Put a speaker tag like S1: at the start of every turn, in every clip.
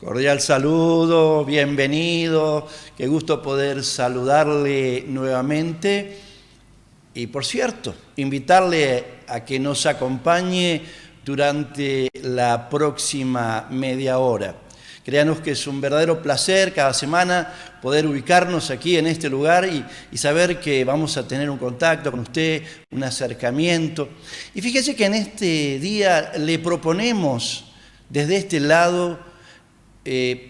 S1: Cordial saludo, bienvenido, qué gusto poder saludarle nuevamente. Y por cierto, invitarle a que nos acompañe durante la próxima media hora. Créanos que es un verdadero placer cada semana poder ubicarnos aquí en este lugar y saber que vamos a tener un contacto con usted, un acercamiento. Y fíjese que en este día le proponemos desde este lado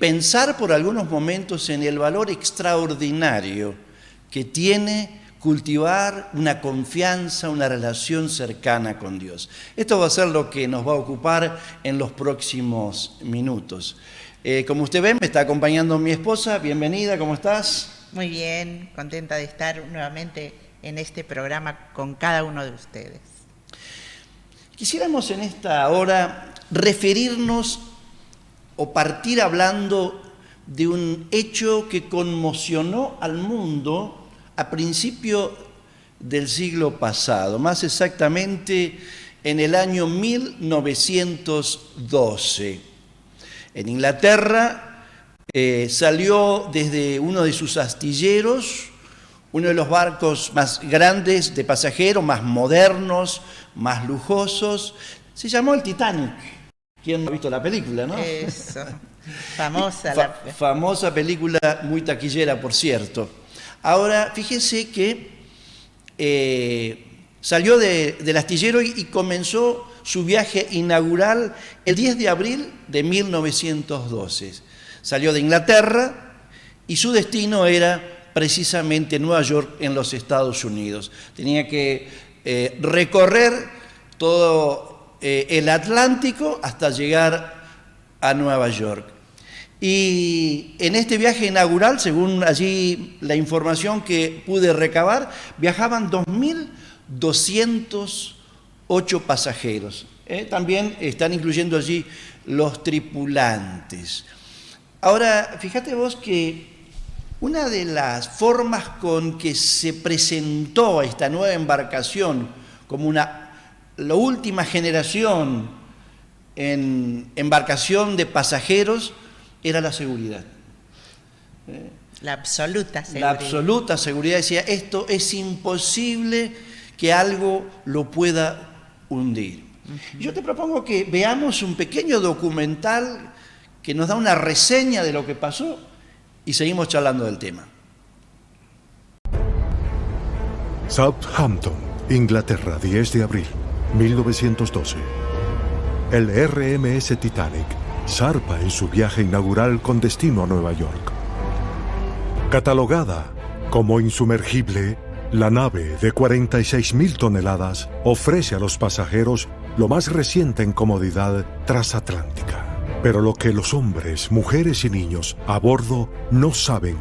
S1: pensar por algunos momentos en el valor extraordinario que tiene cultivar una confianza, una relación cercana con Dios. Esto va a ser lo que nos va a ocupar en los próximos minutos. Como usted ve, me está acompañando mi esposa. Bienvenida, ¿cómo estás?
S2: Muy bien, contenta de estar nuevamente en este programa con cada uno de ustedes.
S1: Quisiéramos en esta hora referirnos o partir hablando de un hecho que conmocionó al mundo a principio del siglo pasado, más exactamente en el año 1912. En Inglaterra salió desde uno de sus astilleros uno de los barcos más grandes de pasajeros, más modernos, más lujosos. Se llamó el Titanic. ¿Quién no ha visto la película, no?
S2: Eso, famosa.
S1: Famosa película, muy taquillera, por cierto. Ahora, fíjese que salió del astillero y comenzó su viaje inaugural el 10 de abril de 1912. Salió de Inglaterra y su destino era precisamente Nueva York, en los Estados Unidos. Tenía que recorrer todo el Atlántico hasta llegar a Nueva York. Y en este viaje inaugural, según allí la información que pude recabar, viajaban 2.208 pasajeros. También están incluyendo allí los tripulantes. Ahora, fíjate vos que una de las formas con que se presentó esta nueva embarcación como la última generación en embarcación de pasajeros era la seguridad.
S2: La absoluta seguridad.
S1: La absoluta seguridad. Decía, esto es imposible que algo lo pueda hundir. Yo te propongo que veamos un pequeño documental que nos da una reseña de lo que pasó y seguimos charlando del tema.
S3: Southampton, Inglaterra, 10 de abril, 1912. El RMS Titanic zarpa en su viaje inaugural con destino a Nueva York. Catalogada como insumergible, la nave de 46.000 toneladas ofrece a los pasajeros lo más reciente en comodidad transatlántica. Pero lo que los hombres, mujeres y niños a bordo no saben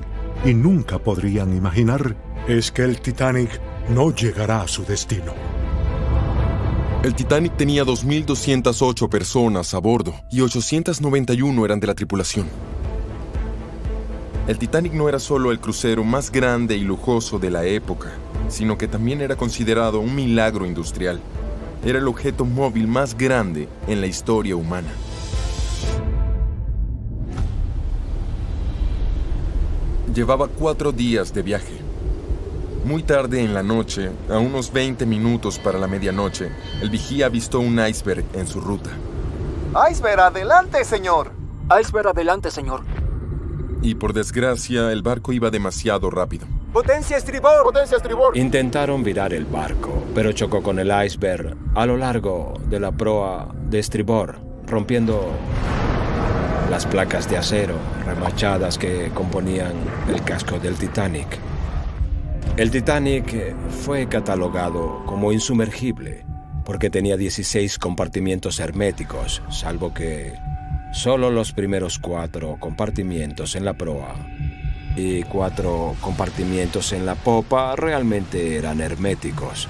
S3: y nunca podrían imaginar es que el Titanic no llegará a su destino.
S4: El Titanic tenía 2.208 personas a bordo y 891 eran de la tripulación. El Titanic no era solo el crucero más grande y lujoso de la época, sino que también era considerado un milagro industrial. Era el objeto móvil más grande en la historia humana. Llevaba 4 días de viaje. Muy tarde en la noche, a unos 20 minutos para la medianoche, el vigía avistó un iceberg en su ruta.
S5: ¡Iceberg, adelante, señor!
S6: ¡Iceberg, adelante, señor!
S4: Y por desgracia, el barco iba demasiado rápido.
S5: ¡Potencia estribor! ¡Potencia estribor!
S7: Intentaron virar el barco, pero chocó con el iceberg a lo largo de la proa de estribor, rompiendo las placas de acero remachadas que componían el casco del Titanic. El Titanic fue catalogado como insumergible porque tenía 16 compartimientos herméticos, salvo que solo los primeros 4 compartimientos en la proa y 4 compartimientos en la popa realmente eran herméticos.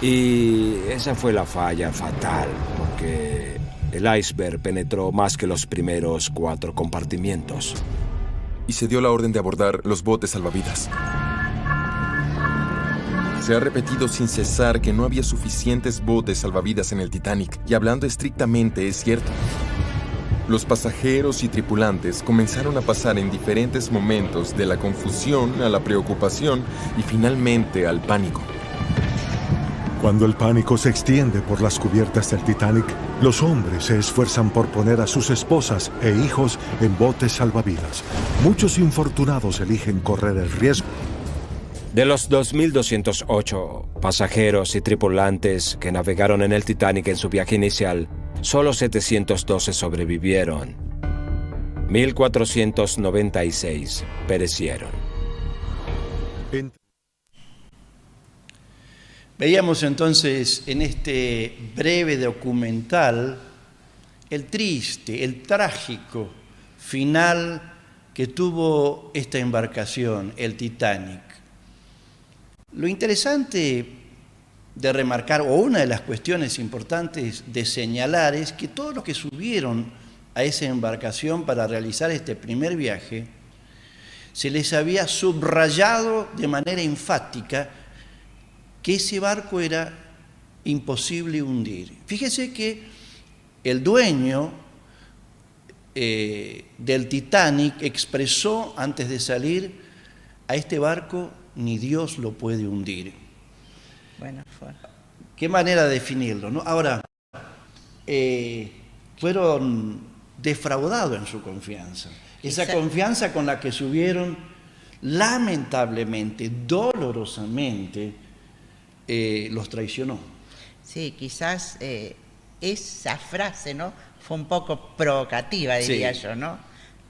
S7: Y esa fue la falla fatal, porque el iceberg penetró más que los primeros 4 compartimientos.
S4: Y se dio la orden de abordar los botes salvavidas. Se ha repetido sin cesar que no había suficientes botes salvavidas en el Titanic, y hablando estrictamente es cierto. Los pasajeros y tripulantes comenzaron a pasar en diferentes momentos de la confusión a la preocupación y finalmente al pánico.
S3: Cuando el pánico se extiende por las cubiertas del Titanic, los hombres se esfuerzan por poner a sus esposas e hijos en botes salvavidas. Muchos infortunados eligen correr el riesgo.
S7: De los 2.208 pasajeros y tripulantes que navegaron en el Titanic en su viaje inicial, solo 712 sobrevivieron. 1.496 perecieron.
S1: Veíamos entonces en este breve documental el triste, el trágico final que tuvo esta embarcación, el Titanic. Lo interesante de remarcar, o una de las cuestiones importantes de señalar, es que todos los que subieron a esa embarcación para realizar este primer viaje, se les había subrayado de manera enfática que ese barco era imposible hundir. Fíjese que el dueño del Titanic expresó antes de salir: a este barco ni Dios lo puede hundir.
S2: Bueno,
S1: Qué manera de definirlo, ¿no? Ahora, fueron defraudados en su confianza. Esa confianza con la que subieron, lamentablemente, dolorosamente, los traicionó.
S2: Sí, quizás esa frase, ¿no?, fue un poco provocativa, diría yo, ¿no?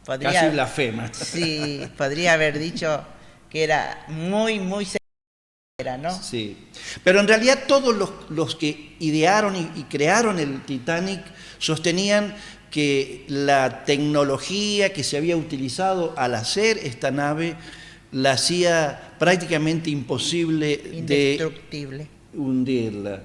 S1: Casi blasfema.
S2: Sí, podría haber dicho que era muy, muy severa, ¿no?
S1: Sí, pero en realidad todos los que idearon y crearon el Titanic sostenían que la tecnología que se había utilizado al hacer esta nave la hacía prácticamente imposible,
S2: indestructible,
S1: de hundirla.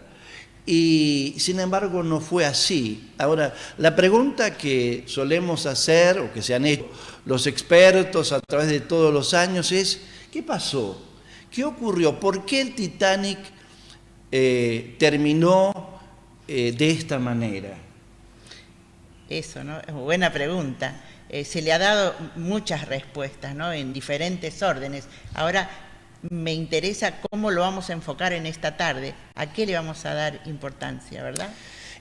S1: Y sin embargo no fue así. Ahora, la pregunta que solemos hacer, o que se han hecho los expertos a través de todos los años, es: ¿qué pasó? ¿Qué ocurrió? ¿Por qué el Titanic terminó de esta manera?
S2: Eso, ¿no? Es una buena pregunta. Se le ha dado muchas respuestas, ¿no?, en diferentes órdenes. Ahora me interesa cómo lo vamos a enfocar en esta tarde. ¿A qué le vamos a dar importancia, verdad?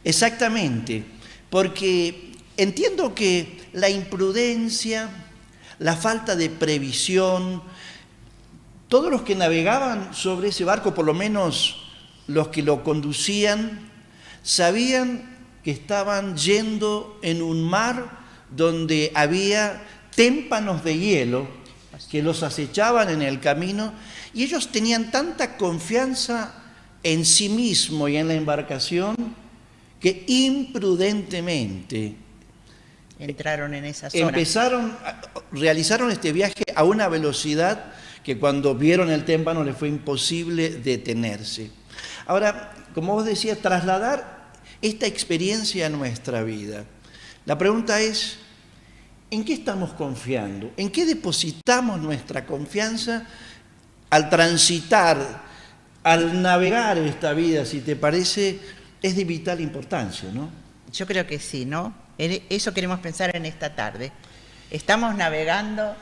S1: Exactamente, porque entiendo que la imprudencia, la falta de previsión, todos los que navegaban sobre ese barco, por lo menos los que lo conducían, sabían que estaban yendo en un mar donde había témpanos de hielo que los acechaban en el camino, y ellos tenían tanta confianza en sí mismos y en la embarcación que imprudentemente
S2: entraron en esa zona.
S1: Realizaron este viaje a una velocidad que cuando vieron el témpano les fue imposible detenerse. Ahora, como vos decías, trasladar esta experiencia a nuestra vida. La pregunta es: ¿en qué estamos confiando? ¿En qué depositamos nuestra confianza al transitar, al navegar esta vida? Si te parece, es de vital importancia, ¿no?
S2: Yo creo que sí, ¿no? Eso queremos pensar en esta tarde. Estamos navegando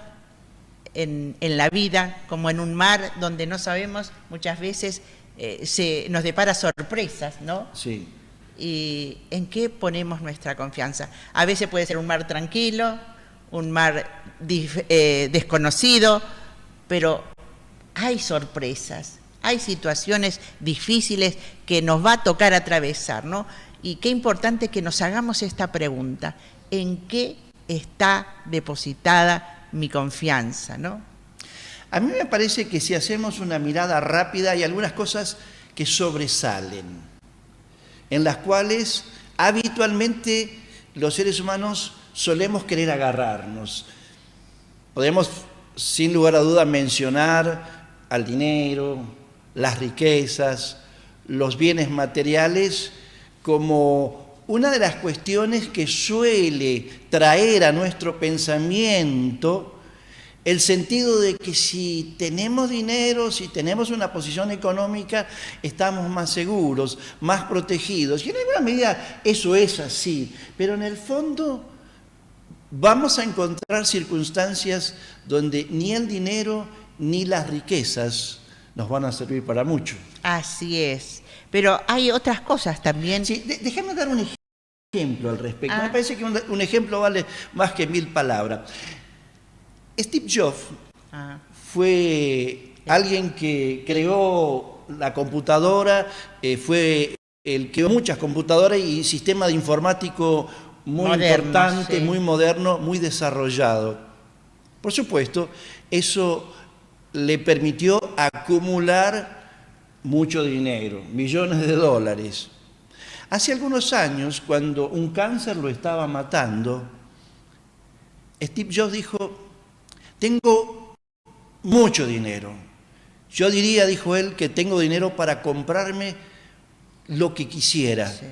S2: en la vida como en un mar donde no sabemos, muchas veces nos depara sorpresas, ¿no?
S1: Sí.
S2: ¿Y en qué ponemos nuestra confianza? A veces puede ser un mar tranquilo, un mar desconocido, pero hay sorpresas, hay situaciones difíciles que nos va a tocar atravesar, ¿no? Y qué importante que nos hagamos esta pregunta: ¿en qué está depositada mi confianza, ¿no?
S1: A mí me parece que si hacemos una mirada rápida, hay algunas cosas que sobresalen, en las cuales habitualmente los seres humanos solemos querer agarrarnos. Podemos, sin lugar a duda, mencionar al dinero, las riquezas, los bienes materiales, como una de las cuestiones que suele traer a nuestro pensamiento el sentido de que si tenemos dinero, si tenemos una posición económica, estamos más seguros, más protegidos. Y en alguna medida eso es así, pero en el fondo vamos a encontrar circunstancias donde ni el dinero ni las riquezas nos van a servir para mucho.
S2: Así es. Pero hay otras cosas también.
S1: Sí, déjame dar un ejemplo al respecto. Me parece que un ejemplo vale más que 1000 palabras. Steve Jobs fue alguien que creó la computadora, fue el que creó muchas computadoras y sistema de informático muy importante, muy moderno, muy desarrollado. Por supuesto, eso le permitió acumular mucho dinero, millones de dólares. Hace algunos años, cuando un cáncer lo estaba matando, Steve Jobs dijo: tengo mucho dinero. Yo diría, dijo él, que tengo dinero para comprarme lo que quisiera. Sí.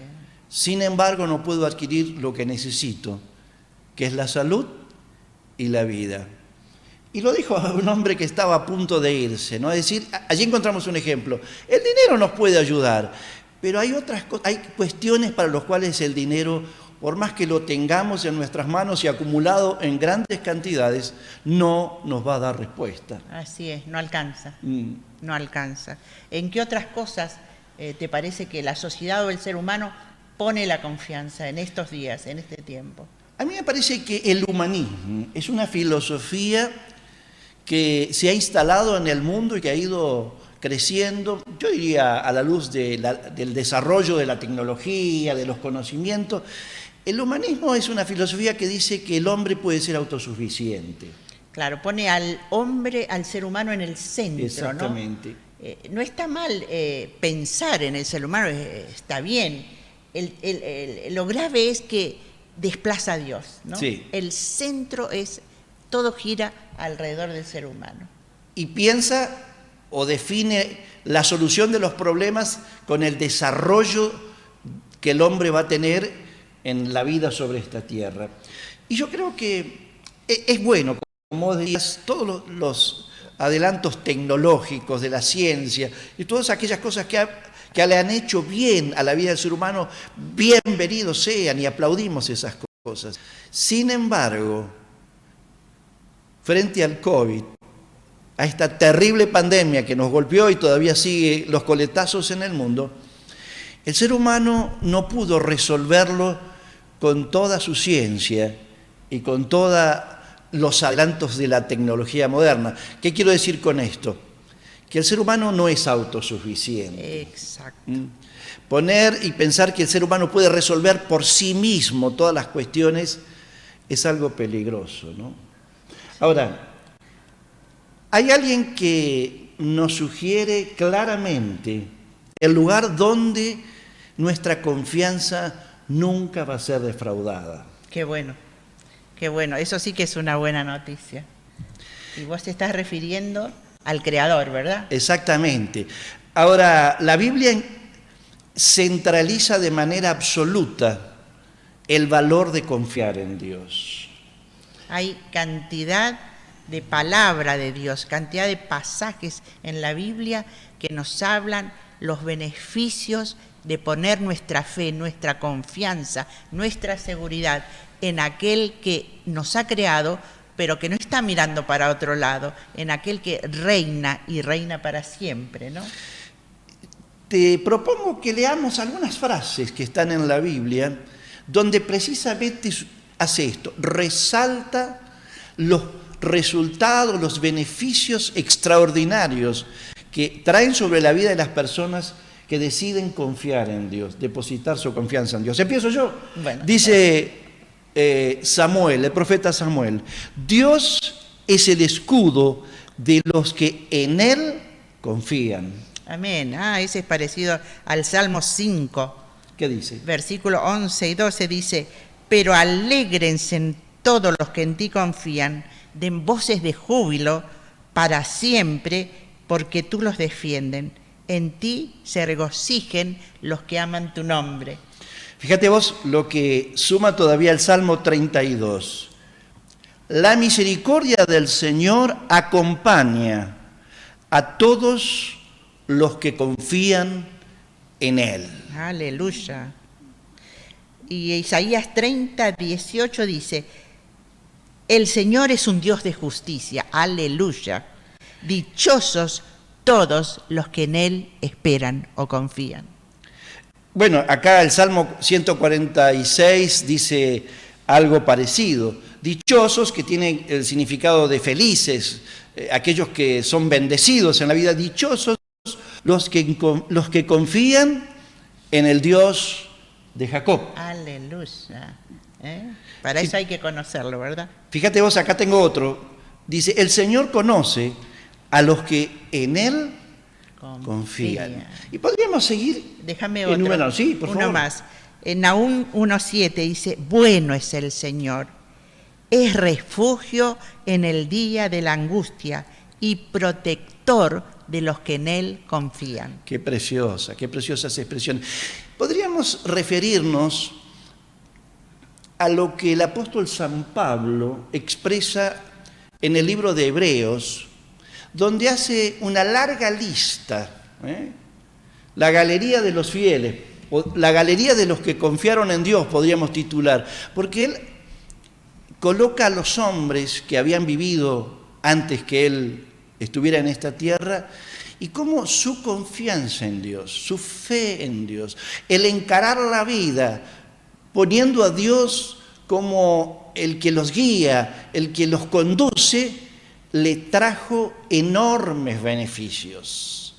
S1: Sin embargo, no puedo adquirir lo que necesito, que es la salud y la vida. Y lo dijo a un hombre que estaba a punto de irse, ¿no? Es decir, allí encontramos un ejemplo. El dinero nos puede ayudar, pero hay otras cosas, hay cuestiones para las cuales el dinero, por más que lo tengamos en nuestras manos y acumulado en grandes cantidades, no nos va a dar respuesta.
S2: Así es, no alcanza. No alcanza. ¿En qué otras cosas te parece que la sociedad o el ser humano pone la confianza en estos días, en este tiempo?
S1: A mí me parece que el humanismo es una filosofía que se ha instalado en el mundo y que ha ido creciendo, yo diría, a la luz del desarrollo de la tecnología, de los conocimientos. El humanismo es una filosofía que dice que el hombre puede ser autosuficiente.
S2: Claro, pone al hombre, al ser humano en el centro.
S1: Exactamente.
S2: ¿No? No está mal pensar en el ser humano, está bien. Lo grave es que desplaza a Dios, ¿no?
S1: Sí.
S2: El centro es, todo gira alrededor del ser humano.
S1: Y piensa o define la solución de los problemas con el desarrollo que el hombre va a tener en la vida sobre esta tierra. Y yo creo que es bueno, como vos decías, todos los adelantos tecnológicos de la ciencia y todas aquellas cosas que le han hecho bien a la vida del ser humano, bienvenidos sean y aplaudimos esas cosas. Sin embargo, frente al COVID, a esta terrible pandemia que nos golpeó y todavía sigue los coletazos en el mundo, el ser humano no pudo resolverlo con toda su ciencia y con todos los adelantos de la tecnología moderna. ¿Qué quiero decir con esto? Que el ser humano no es autosuficiente.
S2: Exacto.
S1: Poner y pensar que el ser humano puede resolver por sí mismo todas las cuestiones es algo peligroso, ¿no? Ahora, hay alguien que nos sugiere claramente el lugar donde nuestra confianza nunca va a ser defraudada.
S2: Qué bueno, eso sí que es una buena noticia. Y vos te estás refiriendo al Creador, ¿verdad?
S1: Exactamente. Ahora, la Biblia centraliza de manera absoluta el valor de confiar en Dios.
S2: Hay cantidad de palabra de Dios, cantidad de pasajes en la Biblia que nos hablan los beneficios de poner nuestra fe, nuestra confianza, nuestra seguridad en aquel que nos ha creado, pero que no está mirando para otro lado, en aquel que reina y reina para siempre, ¿no?
S1: Te propongo que leamos algunas frases que están en la Biblia, donde precisamente hace esto, resalta los resultados, los beneficios extraordinarios que traen sobre la vida de las personas que deciden confiar en Dios, depositar su confianza en Dios. Empiezo yo.
S2: Bueno,
S1: dice Samuel, el profeta Samuel: Dios es el escudo de los que en Él confían.
S2: Amén. Ese es parecido al Salmo 5.
S1: ¿Qué dice?
S2: Versículo 11 y 12 dice: pero alégrense en todos los que en ti confían, den voces de júbilo para siempre, porque tú los defienden. En ti se regocijen los que aman tu nombre.
S1: Fíjate vos lo que suma todavía el Salmo 32. La misericordia del Señor acompaña a todos los que confían en Él.
S2: Aleluya. Y Isaías 30, 18 dice: El Señor es un Dios de justicia. Aleluya. Dichosos todos los que en Él esperan o confían.
S1: Bueno, acá el Salmo 146 dice algo parecido. Dichosos, que tienen el significado de felices, aquellos que son bendecidos en la vida. Dichosos los que confían en el Dios de Jacob.
S2: Aleluya. Para eso hay que conocerlo, ¿verdad?
S1: Fíjate vos, acá tengo otro. Dice, el Señor conoce a los que en Él confían. Y podríamos seguir.
S2: Déjame otro.
S1: Enumerando. Sí, por favor.
S2: Uno más. En Nahum 1:7 dice, bueno es el Señor, es refugio en el día de la angustia y protector de los que en Él confían.
S1: Qué preciosa esa expresión. Podríamos referirnos a lo que el apóstol San Pablo expresa en el libro de Hebreos, donde hace una larga lista, la galería de los fieles, o la galería de los que confiaron en Dios, podríamos titular, porque él coloca a los hombres que habían vivido antes que él estuviera en esta tierra, y cómo su confianza en Dios, su fe en Dios, el encarar la vida poniendo a Dios como el que los guía, el que los conduce, le trajo enormes beneficios,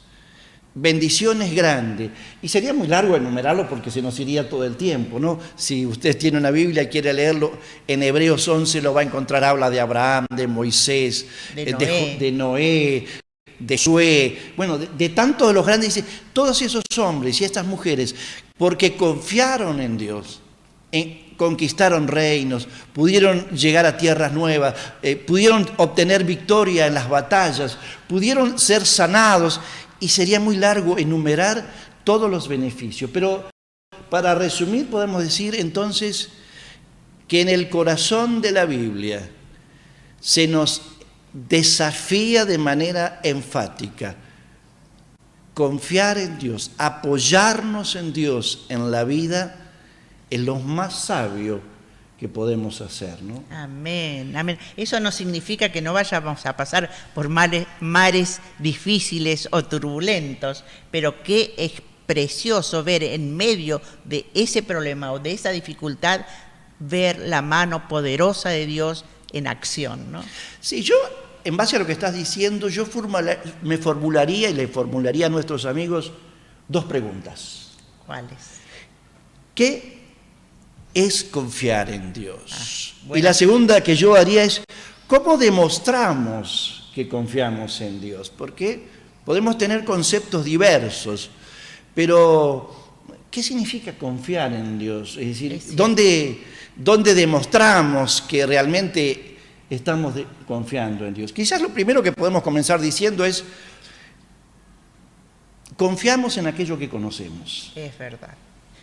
S1: bendiciones grandes. Y sería muy largo enumerarlo porque se nos iría todo el tiempo, ¿no? Si usted tiene una Biblia y quiere leerlo, en Hebreos 11 lo va a encontrar, habla de Abraham, de Moisés, de Noé, de Josué, bueno, de tantos de los grandes, dice, todos esos hombres y estas mujeres, porque confiaron en Dios, conquistaron reinos, pudieron llegar a tierras nuevas, pudieron obtener victoria en las batallas, pudieron ser sanados, y sería muy largo enumerar todos los beneficios. Pero para resumir podemos decir entonces que en el corazón de la Biblia se nos desafía de manera enfática confiar en Dios, apoyarnos en Dios en la vida, es lo más sabio que podemos hacer, ¿no?
S2: Amén, amén. Eso no significa que no vayamos a pasar por mares difíciles o turbulentos, pero qué es precioso ver en medio de ese problema o de esa dificultad, ver la mano poderosa de Dios en acción, ¿no?
S1: Sí, yo, en base a lo que estás diciendo, yo me formularía y le formularía a nuestros amigos dos preguntas.
S2: ¿Cuáles?
S1: ¿Qué es confiar en Dios?
S2: Bueno.
S1: Y la segunda que yo haría es, ¿cómo demostramos que confiamos en Dios? Porque podemos tener conceptos diversos, pero ¿qué significa confiar en Dios? Es decir, ¿dónde demostramos que realmente estamos confiando en Dios? Quizás lo primero que podemos comenzar diciendo es, confiamos en aquello que conocemos.
S2: Es verdad.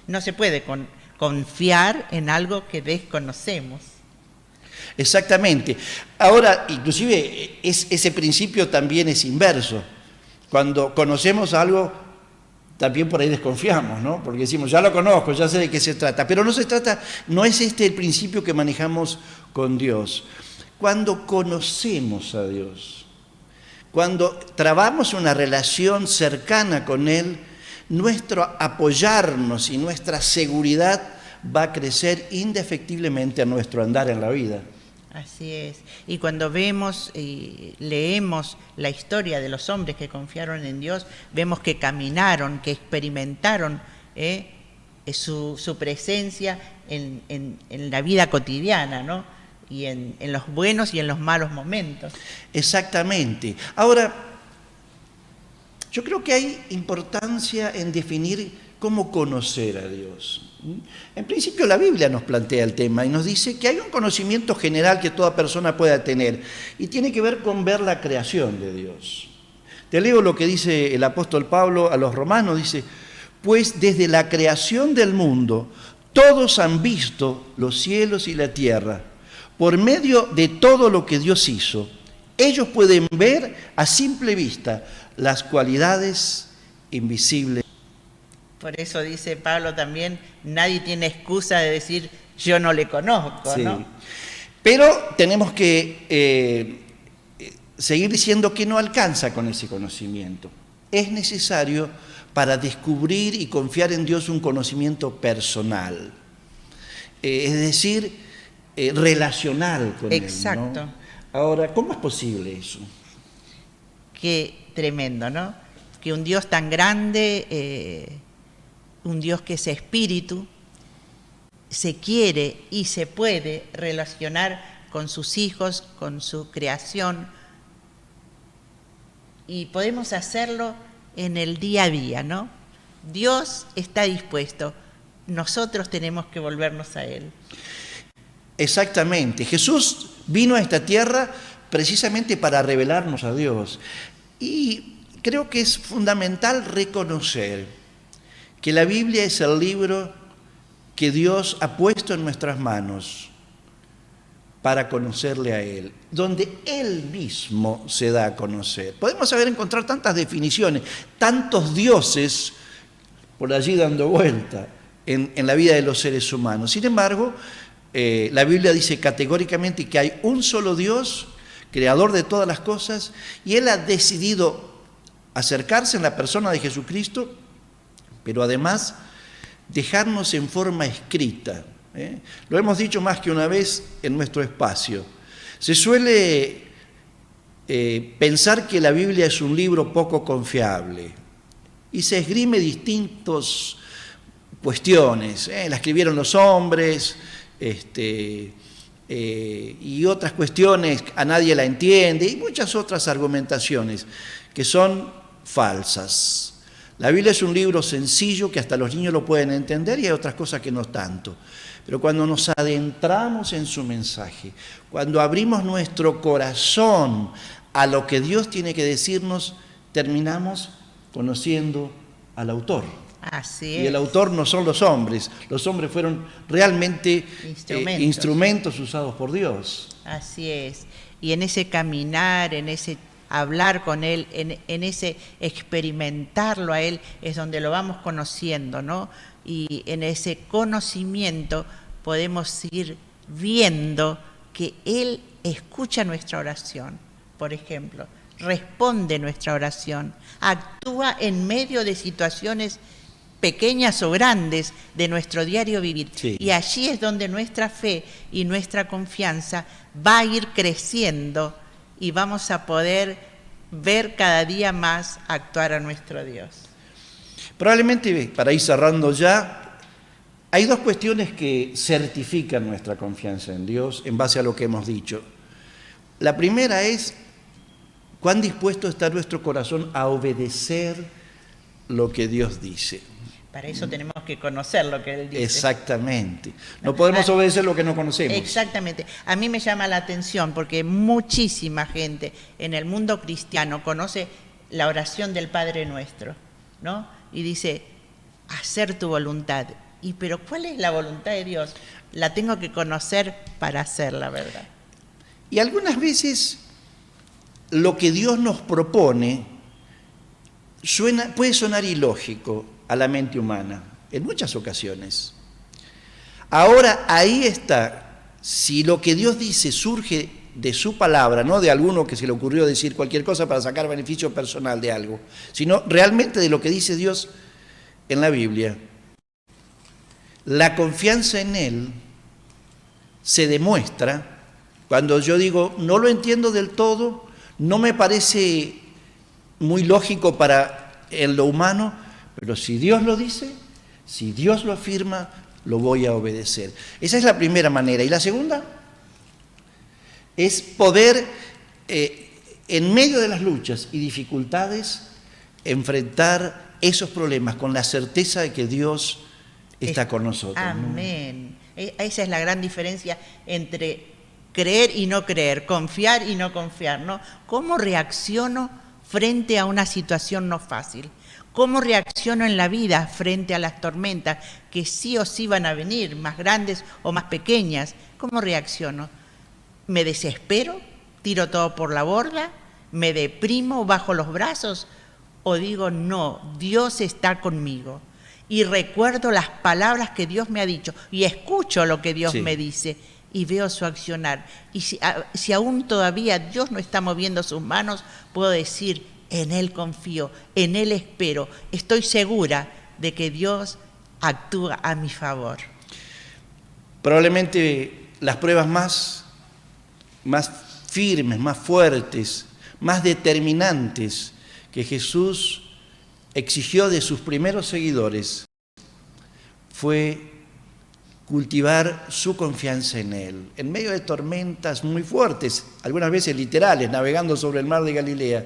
S2: No se puede confiar en algo que desconocemos.
S1: Exactamente. Ahora, inclusive, ese principio también es inverso. Cuando conocemos algo, también por ahí desconfiamos, ¿no? Porque decimos, ya lo conozco, ya sé de qué se trata. Pero no es este el principio que manejamos con Dios. Cuando conocemos a Dios, cuando trabamos una relación cercana con Él, nuestro apoyarnos y nuestra seguridad va a crecer indefectiblemente a nuestro andar en la vida.
S2: Así es. Y cuando vemos y leemos la historia de los hombres que confiaron en Dios, vemos que caminaron, que experimentaron su presencia en la vida cotidiana, ¿no? Y en los buenos y en los malos momentos.
S1: Exactamente. Ahora, yo creo que hay importancia en definir cómo conocer a Dios. En principio la Biblia nos plantea el tema y nos dice que hay un conocimiento general que toda persona pueda tener y tiene que ver con ver la creación de Dios. Te leo lo que dice el apóstol Pablo a los romanos, dice, pues desde la creación del mundo todos han visto los cielos y la tierra, por medio de todo lo que Dios hizo. Ellos pueden ver a simple vista las cualidades invisibles.
S2: Por eso dice Pablo también, nadie tiene excusa de decir, yo no le conozco,
S1: Sí.
S2: ¿no?
S1: Pero tenemos que seguir diciendo que no alcanza con ese conocimiento. Es necesario para descubrir y confiar en Dios un conocimiento personal, es decir, relacional con Él, ¿no?
S2: Exacto.
S1: Ahora, ¿cómo es posible eso?
S2: Qué tremendo, ¿no? Que un Dios tan grande, un Dios que es espíritu, se quiere y se puede relacionar con sus hijos, con su creación, y podemos hacerlo en el día a día, ¿no? Dios está dispuesto, nosotros tenemos que volvernos a Él.
S1: Exactamente. Jesús vino a esta tierra precisamente para revelarnos a Dios. Y creo que es fundamental reconocer que la Biblia es el libro que Dios ha puesto en nuestras manos para conocerle a Él, donde Él mismo se da a conocer. Podemos encontrar tantas definiciones, tantos dioses por allí dando vuelta en la vida de los seres humanos. Sin embargo, la Biblia dice categóricamente que hay un solo Dios, creador de todas las cosas, y Él ha decidido acercarse en la persona de Jesucristo, pero además dejarnos en forma escrita. Lo hemos dicho más que una vez en nuestro espacio. Se suele pensar que la Biblia es un libro poco confiable y se esgrime distintas cuestiones. La escribieron los hombres, y otras cuestiones, a nadie la entiende, y muchas otras argumentaciones que son falsas. La Biblia es un libro sencillo que hasta los niños lo pueden entender, y hay otras cosas que no tanto. Pero cuando nos adentramos en su mensaje, cuando abrimos nuestro corazón a lo que Dios tiene que decirnos, terminamos conociendo al autor.
S2: Así es.
S1: Y el autor no son los hombres fueron realmente instrumentos usados por Dios.
S2: Así es. Y en ese caminar, en ese hablar con Él, en ese experimentarlo a Él, es donde lo vamos conociendo, ¿no? Y en ese conocimiento podemos ir viendo que Él escucha nuestra oración, por ejemplo, responde nuestra oración, actúa en medio de situaciones pequeñas o grandes de nuestro diario vivir.
S1: Sí.
S2: Y allí es donde nuestra fe y nuestra confianza va a ir creciendo y vamos a poder ver cada día más actuar a nuestro Dios.
S1: Probablemente, para ir cerrando ya, hay dos cuestiones que certifican nuestra confianza en Dios en base a lo que hemos dicho. La primera es cuán dispuesto está nuestro corazón a obedecer lo que Dios dice.
S2: Para eso tenemos que conocer lo que Él dice.
S1: Exactamente. No podemos obedecer lo que no conocemos.
S2: Exactamente. A mí me llama la atención porque muchísima gente en el mundo cristiano conoce la oración del Padre Nuestro, ¿no? Y dice, hacer tu voluntad. Pero ¿cuál es la voluntad de Dios? La tengo que conocer para hacerla, ¿verdad?
S1: Y algunas veces lo que Dios nos propone puede sonar ilógico a la mente humana, en muchas ocasiones. Ahora, ahí está, si lo que Dios dice surge de su palabra, no de alguno que se le ocurrió decir cualquier cosa para sacar beneficio personal de algo, sino realmente de lo que dice Dios en la Biblia, la confianza en Él se demuestra cuando yo digo, no lo entiendo del todo, no me parece muy lógico en lo humano, pero si Dios lo dice, si Dios lo afirma, lo voy a obedecer. Esa es la primera manera. Y la segunda es poder, en medio de las luchas y dificultades, enfrentar esos problemas con la certeza de que Dios está con nosotros.
S2: Amén. ¿No? Esa es la gran diferencia entre creer y no creer, confiar y no confiar, ¿no? ¿Cómo reacciono frente a una situación no fácil? ¿Cómo reacciono en la vida frente a las tormentas que sí o sí van a venir, más grandes o más pequeñas? ¿Cómo reacciono? ¿Me desespero? ¿Tiro todo por la borda? ¿Me deprimo? ¿Bajo los brazos? ¿O digo, no, Dios está conmigo? Y recuerdo las palabras que Dios me ha dicho y escucho lo que Dios me dice y veo su accionar. Y si aún todavía Dios no está moviendo sus manos, puedo decir, en Él confío, en Él espero. Estoy segura de que Dios actúa a mi favor.
S1: Probablemente las pruebas más firmes, más fuertes, más determinantes que Jesús exigió de sus primeros seguidores fue cultivar su confianza en Él. En medio de tormentas muy fuertes, algunas veces literales, navegando sobre el mar de Galilea,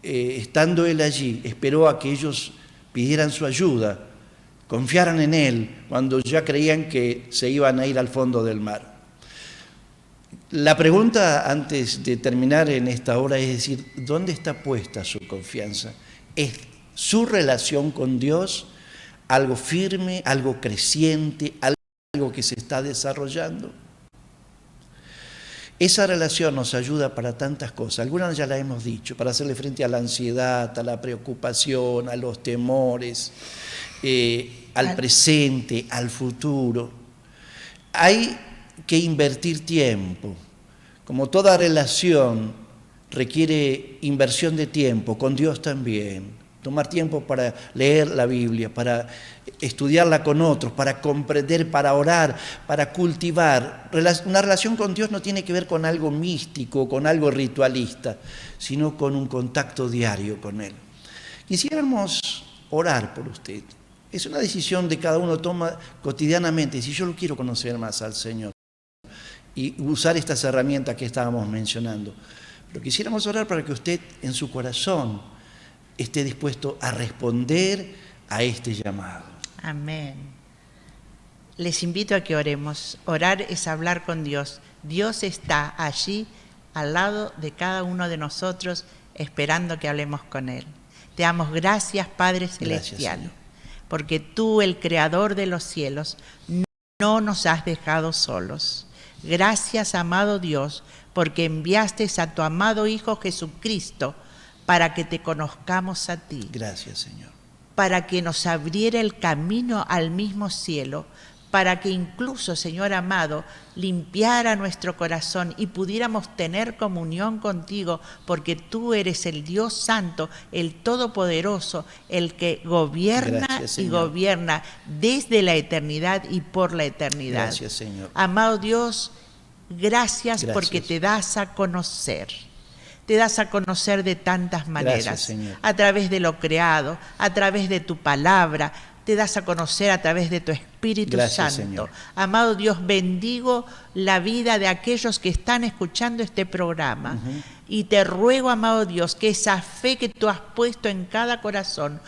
S1: estando Él allí, esperó a que ellos pidieran su ayuda, confiaran en Él, cuando ya creían que se iban a ir al fondo del mar. La pregunta antes de terminar en esta hora es decir, ¿dónde está puesta su confianza? ¿Es su relación con Dios algo firme, algo creciente, algo que se está desarrollando? Esa relación nos ayuda para tantas cosas, algunas ya las hemos dicho, para hacerle frente a la ansiedad, a la preocupación, a los temores, al presente, al futuro. Hay que invertir tiempo. Como toda relación requiere inversión de tiempo, con Dios también. Tomar tiempo para leer la Biblia, para estudiarla con otros, para comprender, para orar, para cultivar. Una relación con Dios no tiene que ver con algo místico, con algo ritualista, sino con un contacto diario con Él. Quisiéramos orar por usted. Es una decisión de cada uno toma cotidianamente. Si yo lo quiero conocer más al Señor y usar estas herramientas que estábamos mencionando. Pero quisiéramos orar para que usted en su corazón esté dispuesto a responder a este llamado.
S2: Amén. Les invito a que oremos. Orar es hablar con Dios. Dios está allí al lado de cada uno de nosotros esperando que hablemos con Él. Te damos gracias, Padre Celestial,
S1: Gracias,
S2: porque tú, el Creador de los cielos, no nos has dejado solos. Gracias, amado Dios, porque enviaste a tu amado Hijo Jesucristo para que te conozcamos a ti.
S1: Gracias, Señor.
S2: Para que nos abriera el camino al mismo cielo, para que incluso, Señor amado, limpiara nuestro corazón y pudiéramos tener comunión contigo, porque tú eres el Dios Santo, el Todopoderoso, el que gobierna. Gracias, y gobierna desde la eternidad y por la eternidad.
S1: Gracias, Señor.
S2: Amado Dios, gracias porque te das a conocer. Te das a conocer de tantas maneras.
S1: Gracias, Señor.
S2: A través de lo creado, a través de tu palabra, te das a conocer a través de tu Espíritu
S1: Gracias,
S2: Santo.
S1: Señor.
S2: Amado Dios, bendigo la vida de aquellos que están escuchando este programa. Y te ruego, amado Dios, que esa fe que tú has puesto en cada corazón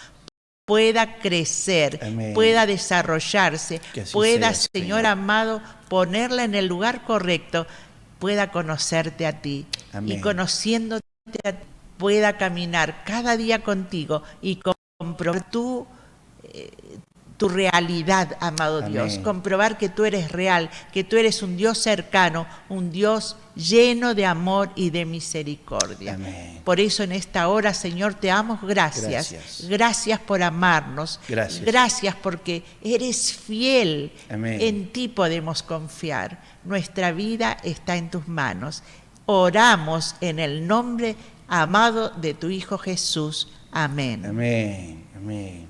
S2: pueda crecer,
S1: Amén.
S2: Pueda desarrollarse, pueda,
S1: sea,
S2: Señor amado, ponerla en el lugar correcto, pueda conocerte a ti.
S1: Amén.
S2: Y conociéndote a ti, pueda caminar cada día contigo y comprobar tu realidad, amado
S1: Amén.
S2: Dios. Comprobar que tú eres real, que tú eres un Dios cercano, un Dios lleno de amor y de misericordia.
S1: Amén.
S2: Por eso en esta hora, Señor, te damos gracias. Gracias por amarnos.
S1: Gracias.
S2: Gracias porque eres fiel.
S1: Amén.
S2: En ti podemos confiar. Nuestra vida está en tus manos. Oramos en el nombre amado de tu Hijo Jesús. Amén.
S1: Amén. Amén.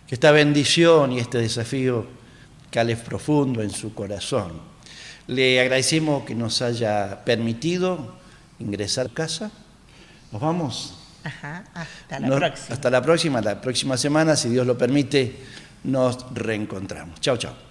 S1: Que esta bendición y este desafío cale profundo en su corazón. Le agradecemos que nos haya permitido ingresar a casa. ¿Nos vamos?
S2: Ajá, hasta la próxima.
S1: Hasta la próxima semana, si Dios lo permite, nos reencontramos. Chao, chao.